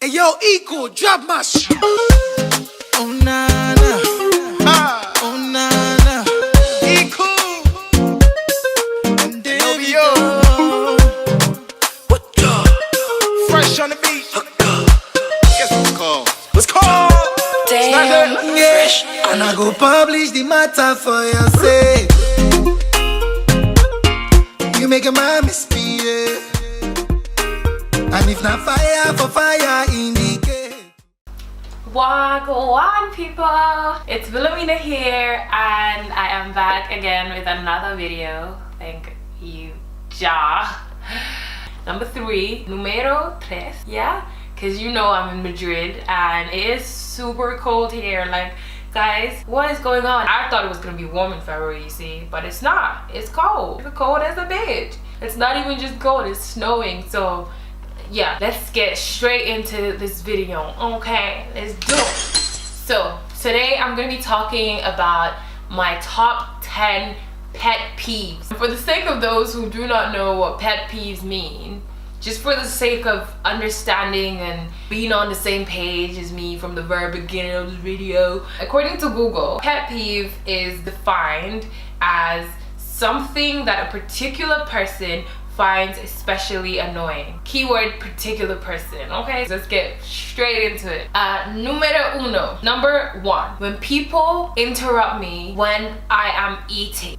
Hey yo, Eco, drop my shit. Oh na na, oh na na, Eco. and there we yo. go. What the? Fresh on the beat. Guess what it's called? What's called? Damn, fresh. And I go publish the matter for your sake. You make a man misbehave, and if not fire for fire indicate. Wagwan people, it's Wilhelmina here, and I am back again with another video. Thank you, Ja. Number 3, numero 3, yeah, because you know I'm in Madrid and it is super cold here. Like, guys, what is going on? I thought it was gonna be warm in February, you see, but it's not. It's cold. It's cold as a bitch. It's not even just cold, it's snowing. So yeah, let's get straight into this video. Okay, let's do it. So today I'm gonna be talking about my top 10 pet peeves. For the sake of those who do not know what pet peeves mean, just for the sake of understanding and being on the same page as me from the very beginning of this video, according to Google, pet peeve is defined as something that a particular person finds especially annoying. Keyword particular person. Okay, so let's get straight into it. Number 1, when people interrupt me when I am eating.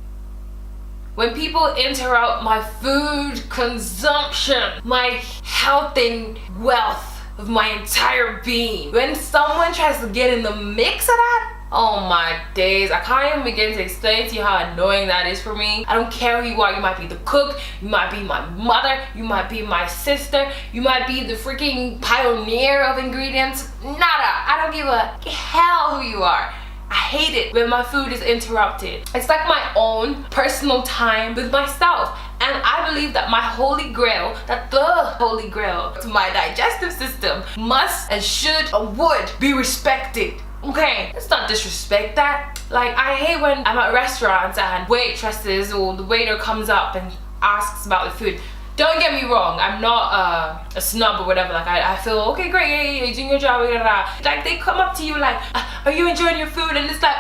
When people interrupt my food consumption, my health and wealth of my entire being. When someone tries to get in the mix of that, oh my days, I can't even begin to explain to you how annoying that is for me. I don't care who you are. You might be the cook, you might be my mother, you might be my sister, you might be the freaking pioneer of ingredients. Nada. I don't give a hell who you are. I hate it when my food is interrupted. It's like my own personal time with myself. And I believe that my holy grail, that the holy grail to my digestive system must and should and would be respected. Okay, let's not disrespect that. Like, I hate when I'm at restaurants and waitresses or the waiter comes up and asks about the food. Don't get me wrong, I'm not a snub or whatever. Like, I feel, okay, great, yeah, you're doing your job, blah, blah, blah. Like, they come up to you like, are you enjoying your food? And it's like,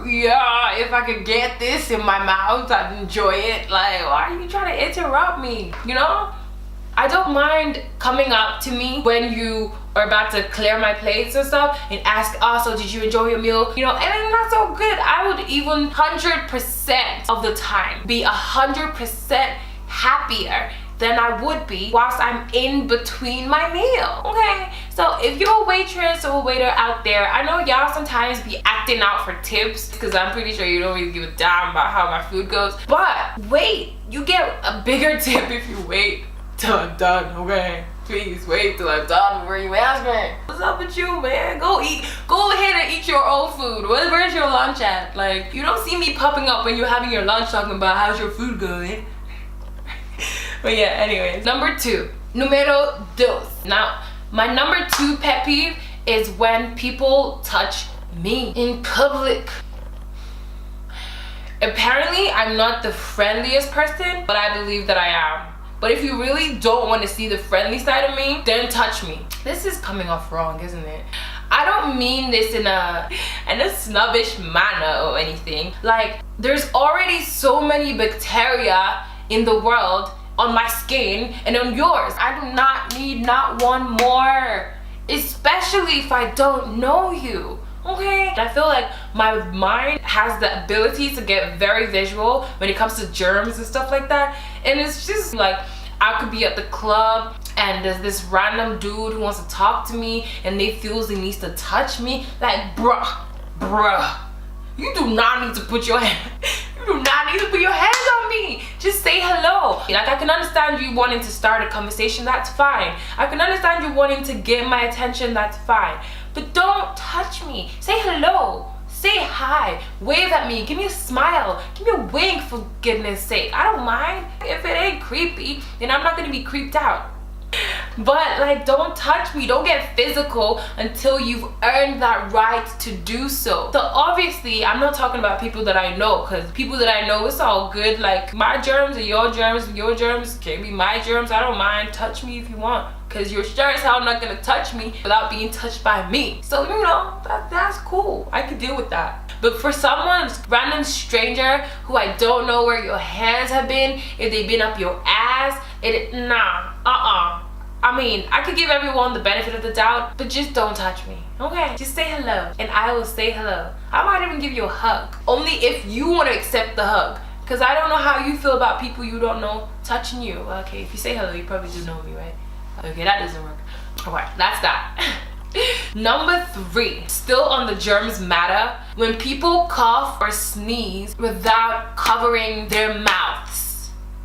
yeah, if I could get this in my mouth, I'd enjoy it. Like, why are you trying to interrupt me, you know? I don't mind coming up to me when you are about to clear my plates and stuff and ask, also, did you enjoy your meal? You know, and it's not so good. I would even 100% of the time be 100% happier than I would be whilst I'm in between my meal. Okay, so if you're a waitress or a waiter out there, I know y'all sometimes be acting out for tips because I'm pretty sure you don't really give a damn about how my food goes. But wait, you get a bigger tip if you wait till I'm done, okay? Please wait till I'm done before you ask me. What's up with you, man? Go ahead and eat your own food. Where's your lunch at? Like, you don't see me popping up when you're having your lunch talking about how's your food going. But yeah, anyways. Number 2, numero 2. Now, my number 2 pet peeve is when people touch me in public. Apparently, I'm not the friendliest person, but I believe that I am. But if you really don't want to see the friendly side of me, then touch me. This is coming off wrong, isn't it? I don't mean this in a snobbish manner or anything. Like, there's already so many bacteria in the world on my skin and on yours. I do not need not one more, especially if I don't know you. Okay, I feel like my mind has the ability to get very visual when it comes to germs and stuff like that. And it's just like, I could be at the club and there's this random dude who wants to talk to me and they feels he needs to touch me. Like, bruh, you do not need to put your hands on me. Just say hello. Like, I can understand you wanting to start a conversation, that's fine. I can understand you wanting to get my attention, that's fine. But don't touch me. Say hello. Say hi. Wave at me. Give me a smile. Give me a wink, for goodness sake. I don't mind. If it ain't creepy, then I'm not gonna be creeped out. But like, don't touch me, don't get physical until you've earned that right to do so. So obviously I'm not talking about people that I know, because people that I know, it's all good. Like, my germs are your germs can be my germs. I don't mind. Touch me if you want, because you're sure as hell not gonna touch me without being touched by me. So you know, that's cool. I could deal with that. But for someone, random stranger who I don't know where your hands have been, if they've been up your ass, I mean, I could give everyone the benefit of the doubt, but just don't touch me, okay? Just say hello, and I will say hello. I might even give you a hug, only if you want to accept the hug, because I don't know how you feel about people you don't know touching you. Okay, if you say hello, you probably do know me, right? Okay, that doesn't work. Alright, that's that. Number 3, still on the germs matter, when people cough or sneeze without covering their mouths.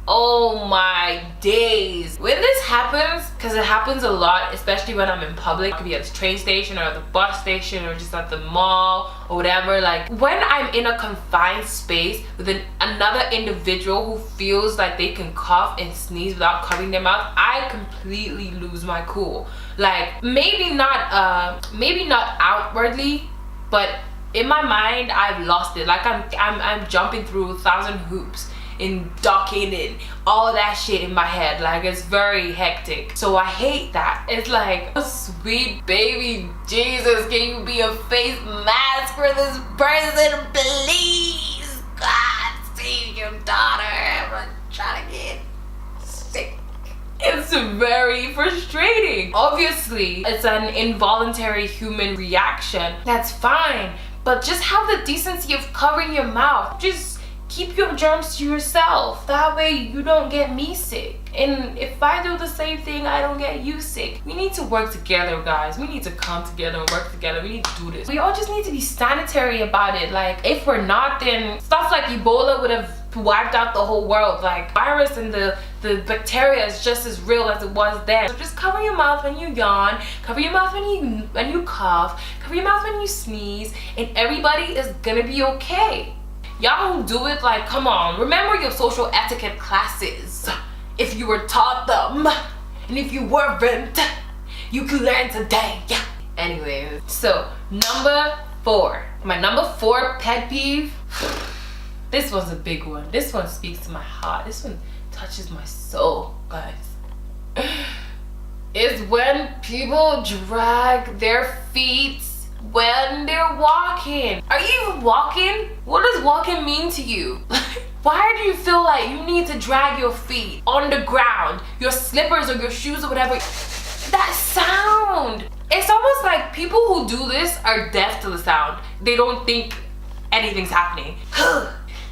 Oh my days. When this happens, because it happens a lot, especially when I'm in public, it could be at the train station or at the bus station or just at the mall or whatever. Like, when I'm in a confined space with another individual who feels like they can cough and sneeze without covering their mouth, I completely lose my cool. Like, maybe not outwardly, but in my mind I've lost it. Like, I'm jumping through 1,000 hoops in ducking and all that shit in my head. Like, it's very hectic, so I hate that. It's like, oh, sweet baby Jesus, can you be a face mask for this person, please? God, save your daughter. I'm trying to get sick. It's very frustrating. Obviously, it's an involuntary human reaction. That's fine, but just have the decency of covering your mouth. Just keep your germs to yourself. That way you don't get me sick. And if I do the same thing, I don't get you sick. We need to work together, guys. We need to come together and work together. We need to do this. We all just need to be sanitary about it. Like, if we're not, then stuff like Ebola would have wiped out the whole world. Like, virus and the bacteria is just as real as it was then. So just cover your mouth when you yawn, cover your mouth when you cough, cover your mouth when you sneeze, and everybody is gonna be okay. Y'all who do it, like, come on, remember your social etiquette classes if you were taught them, and if you weren't, you can learn today. Yeah. Anyway, so number 4, my number 4 pet peeve. This one's a big one. This one speaks to my heart. This one touches my soul, guys. Is when people drag their feet when they're walking. Are you even walking? What does walking mean to you? Why do you feel like you need to drag your feet on the ground, your slippers or your shoes or whatever? That sound. It's almost like people who do this are deaf to the sound. They don't think anything's happening.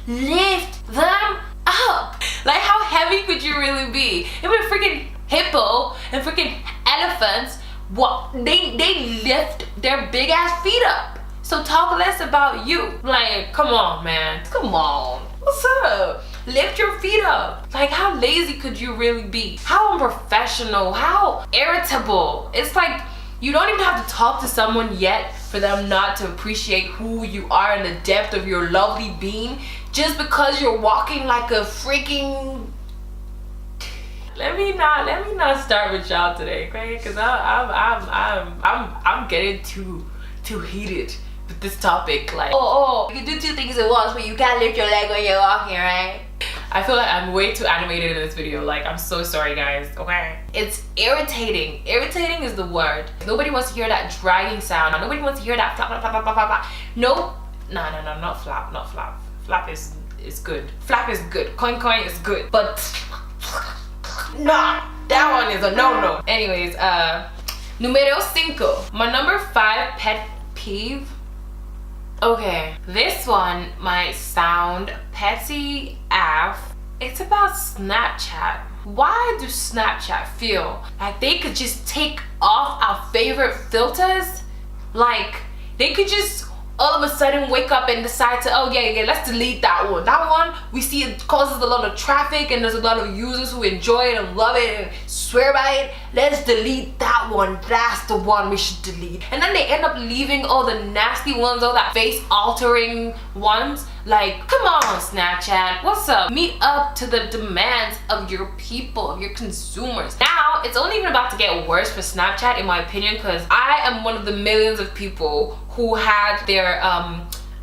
Lift them up. Like, how heavy could you really be? If a freaking hippo and freaking elephants, they lift their big ass feet up. So talk less about you. Like, come on, man. Come on. What's up? Lift your feet up. Like, how lazy could you really be? How unprofessional, how irritable. It's like, you don't even have to talk to someone yet for them not to appreciate who you are and the depth of your lovely being just because you're walking like a freaking... Let me not start with y'all today, okay? Because I'm getting too heated with this topic. Like, oh, you can do 2 things at once, but you can't lift your leg when you're walking, right? I feel like I'm way too animated in this video. Like, I'm so sorry, guys, okay? It's irritating. Irritating is the word. Nobody wants to hear that dragging sound. Nobody wants to hear that flap, flap, flap, flap, flap, flap. No, not flap, not flap. Flap is good. Flap is good. Coin is good. But nah, that one is a no-no. Anyways, numero 5. My number 5 pet peeve. Okay, this one might sound petty AF. It's about Snapchat. Why do Snapchat feel like they could just take off our favorite filters? Like, they could just all of a sudden wake up and decide to, oh yeah, let's delete that one. That one, we see it causes a lot of traffic and there's a lot of users who enjoy it and love it and swear by it. Let's delete that one. That's the one we should delete. And then they end up leaving all the nasty ones, all that face altering ones. Like, come on, Snapchat, what's up? Meet up to the demands of your people, of your consumers. Now, it's only even about to get worse for Snapchat, in my opinion, because I am one of the millions of people who had their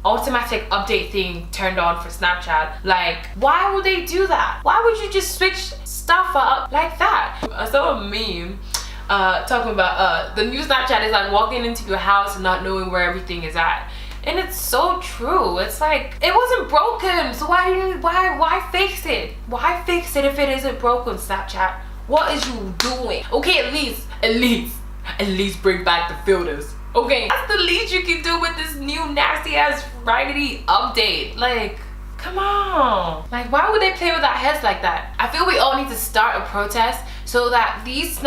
automatic update thing turned on for Snapchat. Like, why would they do that? Why would you just switch stuff up like that? I saw a meme talking about the new Snapchat is like walking into your house and not knowing where everything is at. And it's so true. It's like, it wasn't broken, so why fix it? Why fix it if it isn't broken, Snapchat? What is you doing? Okay, at least bring back the filters. Okay, that's the least you can do with this new nasty ass raggedy update. Like, come on. Like, why would they play with our heads like that? I feel we all need to start a protest so that this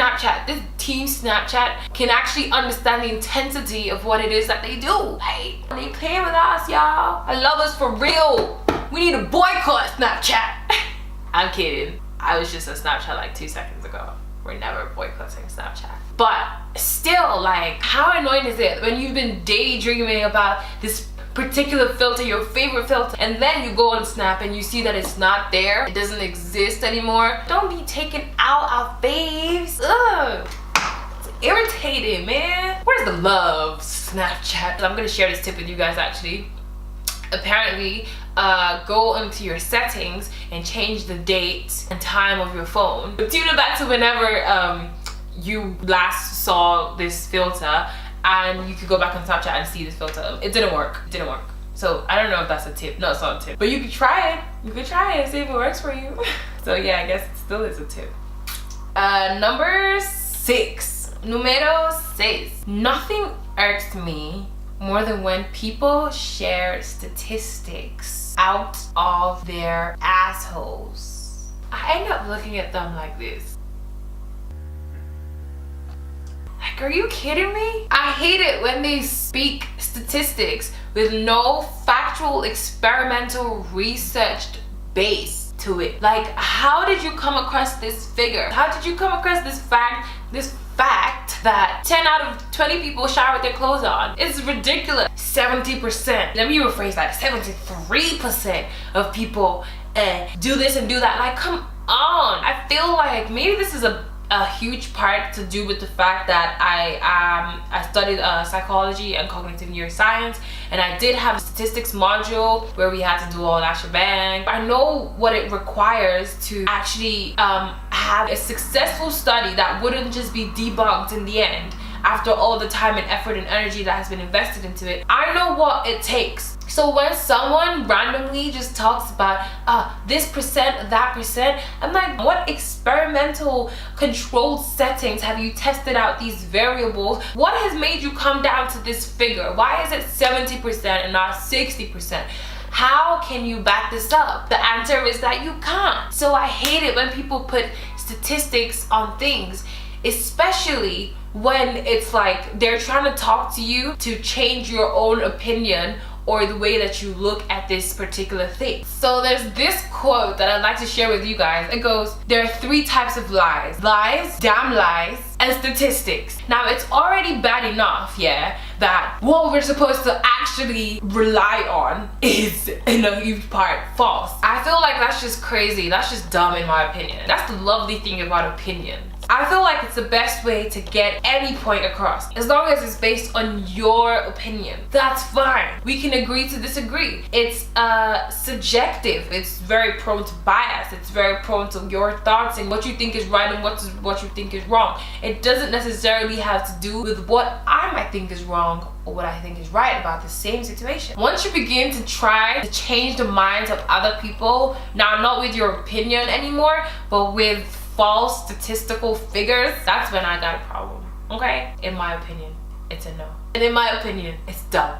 team Snapchat can actually understand the intensity of what it is that they do. Like, they playing with us, y'all. I love us for real. We need to boycott Snapchat. I'm kidding. I was just on Snapchat like 2 seconds ago. We're never boycotting Snapchat. But still, like, how annoying is it when you've been daydreaming about this particular filter, your favorite filter, and then you go on Snap and you see that it's not there, it doesn't exist anymore? Don't be taking out our faves. Ugh, it's irritating, man. Where's the love, Snapchat? I'm gonna share this tip with you guys actually. Apparently, go into your settings and change the date and time of your phone. Tune it back to whenever you last saw this filter, and you could go back on Snapchat and see this filter. It didn't work. So I don't know if that's a tip. No, it's not a tip, but you could try it. You could try it and see if it works for you. So yeah, I guess it still is a tip. Number 6. Numero 6. Nothing irks me more than when people share statistics out of their assholes. I end up looking at them like this. Like, are you kidding me? I hate it when they speak statistics with no factual experimental researched base to it. Like, how did you come across this figure? How did you come across this fact that 10 out of 20 people shower with their clothes on? It's ridiculous. 70%, let me rephrase that, 73% of people do this and do that. Like, come on. I feel like maybe this is a huge part to do with the fact that I studied psychology and cognitive neuroscience, and I did have a statistics module where we had to do all that shebang. I know what it requires to actually have a successful study that wouldn't just be debunked in the end after all the time and effort and energy that has been invested into it. I know what it takes. So when someone randomly just talks about this percent, that percent, I'm like, what experimental controlled settings have you tested out these variables? What has made you come down to this figure? Why is it 70% and not 60%? How can you back this up? The answer is that you can't. So I hate it when people put statistics on things, especially when it's like they're trying to talk to you to change your own opinion or the way that you look at this particular thing. So there's this quote that I'd like to share with you guys. It goes, there are 3 types of lies. Lies, damn lies, and statistics. Now, it's already bad enough, yeah, that what we're supposed to actually rely on is in a huge part false. I feel like that's just crazy. That's just dumb in my opinion. That's the lovely thing about opinion. I feel like it's the best way to get any point across. As long as it's based on your opinion, that's fine. We can agree to disagree. It's subjective. It's very prone to bias. It's very prone to your thoughts and what you think is right and what you think is wrong. It doesn't necessarily have to do with what I might think is wrong or what I think is right about the same situation. Once you begin to try to change the minds of other people, now not with your opinion anymore, but with false statistical figures, that's when I got a problem. Okay? In my opinion, it's a no. And in my opinion, it's dumb.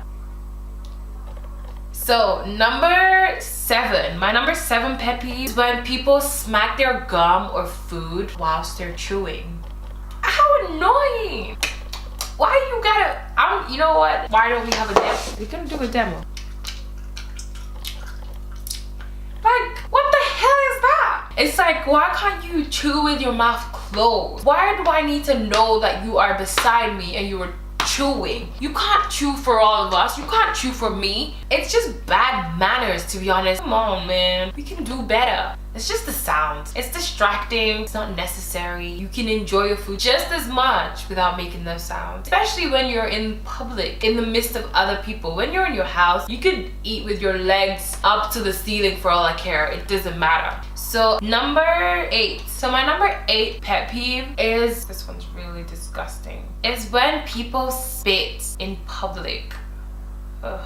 So number 7, my number 7 pet peeve is when people smack their gum or food whilst they're chewing. How annoying! Why you gotta, you know what? Why don't we have a demo? We're gonna do a demo. Like, what the hell is that? It's like, why can't you chew with your mouth closed? Why do I need to know that you are beside me and you were chewing. You can't chew for all of us. You can't chew for me. It's just bad manners, to be honest. Come on, man. We can do better. It's just the sound. It's distracting. It's not necessary. You can enjoy your food just as much without making those sounds. Especially when you're in public, in the midst of other people. When you're in your house, you could eat with your legs up to the ceiling for all I care. It doesn't matter. So number 8. So my number 8 pet peeve is, this one's really disgusting. It's when people spit in public. Ugh.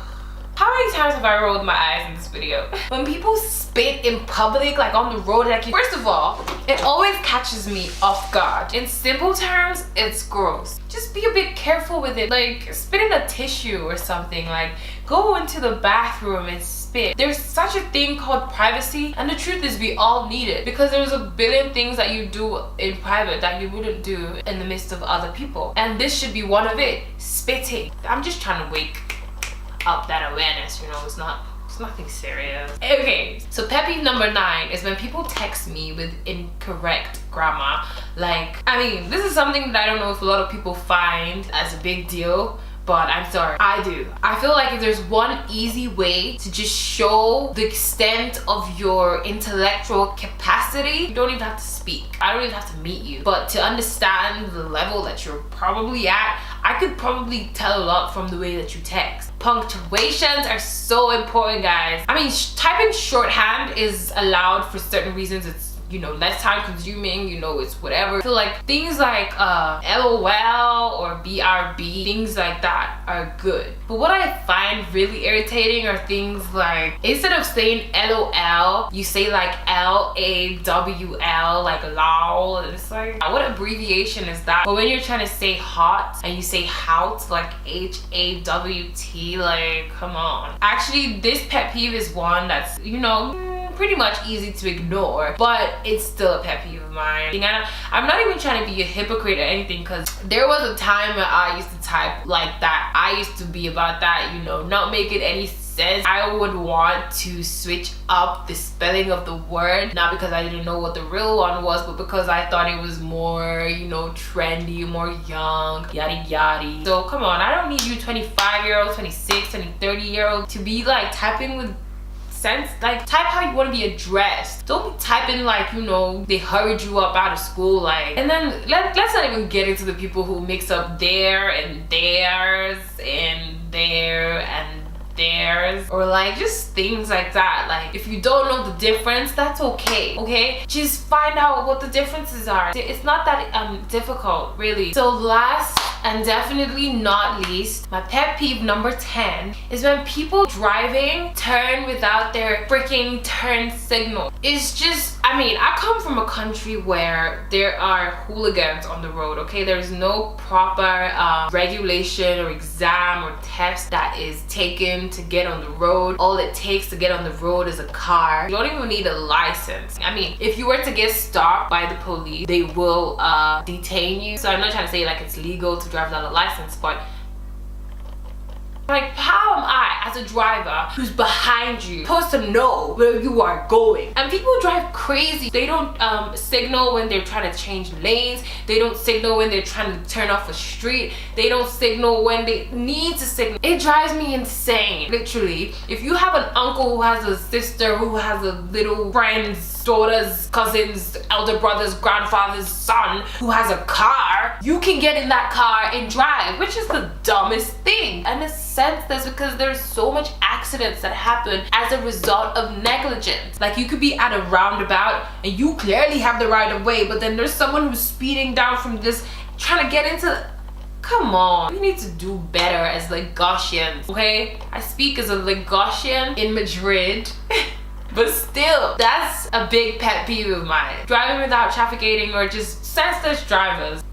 How many times have I rolled my eyes in this video? When people spit in public, like on the road, like, first of all, it always catches me off guard. In simple terms, it's gross. Just be a bit careful with it. Like, spit in a tissue or something. Like, go into the bathroom and spit. There's such a thing called privacy, and the truth is we all need it, because there's a billion things that you do in private that you wouldn't do in the midst of other people. And this should be one of it. Spitting. I'm just trying to wake up that awareness, you know. It's nothing serious. Okay, so pet peeve number 9 is when people text me with incorrect grammar. Like, I mean, this is something that I don't know if a lot of people find as a big deal, but I'm sorry, I do. I feel like if there's one easy way to just show the extent of your intellectual capacity, you don't even have to speak. I don't even have to meet you. But to understand the level that you're probably at, I could probably tell a lot from the way that you text. Punctuations are so important, guys. I mean, typing shorthand is allowed for certain reasons. It's, you know, less time consuming, you know, it's whatever. I feel like things like LOL or BRB, things like that are good. But what I find really irritating are things like, instead of saying LOL, you say like LAWL, like lol. And it's like, what abbreviation is that? But when you're trying to say hot and you say hout, like HAWT, like, come on. Actually, this pet peeve is one that's, you know, pretty much easy to ignore, but it's still a pet peeve of mine. And I'm not even trying to be a hypocrite or anything, because there was a time when I used to type like that. I used to be about that, you know, not making any sense. I would want to switch up the spelling of the word, not because I didn't know what the real one was, but because I thought it was more, you know, trendy, more young, yada yada. So come on, I don't need you 25-year-olds, 26, 30-year-olds to be like typing with sense. Like, type how you want to be addressed. Don't be typing like, you know, they hurried you up out of school, like. And then let's not even get into the people who mix up their and theirs and their and theirs, or like just things like that. Like, if you don't know the difference, that's okay. Just find out what the differences are. It's not that difficult, really. So last and definitely not least, my pet peeve number 10 is when people driving turn without their freaking turn signal. It's just, I mean, I come from a country where there are hooligans on the road, okay? There's no proper regulation or exam or test that is taken to get on the road. All it takes to get on the road is a car. You don't even need a license. I mean, if you were to get stopped by the police, they will detain you. So I'm not trying to say like it's legal to drive without a license, but like, how am I, as a driver who's behind you, supposed to know where you are going? And people drive crazy. They don't signal when they're trying to change lanes. They don't signal when they're trying to turn off a street. They don't signal when they need to signal. It drives me insane, literally. If you have an uncle who has a sister who has a little friend's daughter's cousin's elder brother's grandfather's son who has a car, you can get in that car and drive, which is the dumbest thing. And it's senseless because there's so much accidents that happen as a result of negligence. Like, you could be at a roundabout and you clearly have the right of way, but then there's someone who's speeding down from this trying to get into. Come on, we need to do better as Lagosians, okay? I speak as a Lagosian in Madrid. But still, that's a big pet peeve of mine. Driving without traffic aiding or just senseless drivers.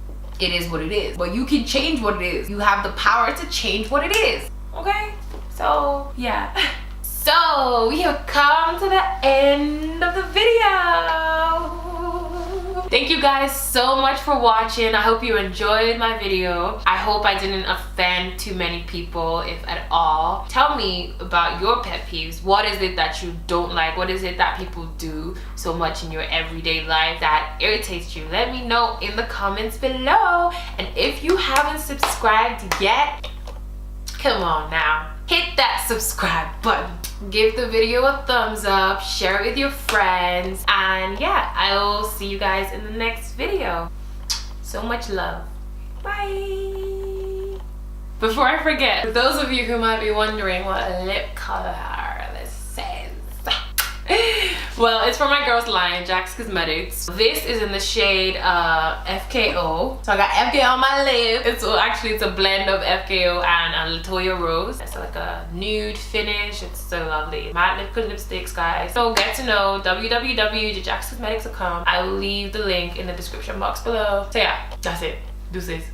It is what it is. But you can change what it is. You have the power to change what it is. Okay? So, yeah. So, we have come to the end of the video. Thank you guys so much for watching. I hope you enjoyed my video. I hope I didn't offend too many people, if at all. Tell me about your pet peeves. What is it that you don't like? What is it that people do so much in your everyday life that irritates you? Let me know in the comments below. And if you haven't subscribed yet, come on now, hit that subscribe button. Give the video a thumbs up, share it with your friends, and yeah, I will see you guys in the next video. So much love. Bye. Before I forget, for those of you who might be wondering what lip color this says, well, it's from my girls line, Jack's Cosmetics. This is in the shade FKO. So I got FKO on my lip. It's a blend of FKO and a Latoya Rose. It's like a nude finish. It's so lovely. Matte liquid lipsticks, guys. So get to know www.jackscosmetics.com. I will leave the link in the description box below. So yeah, that's it. Deuces.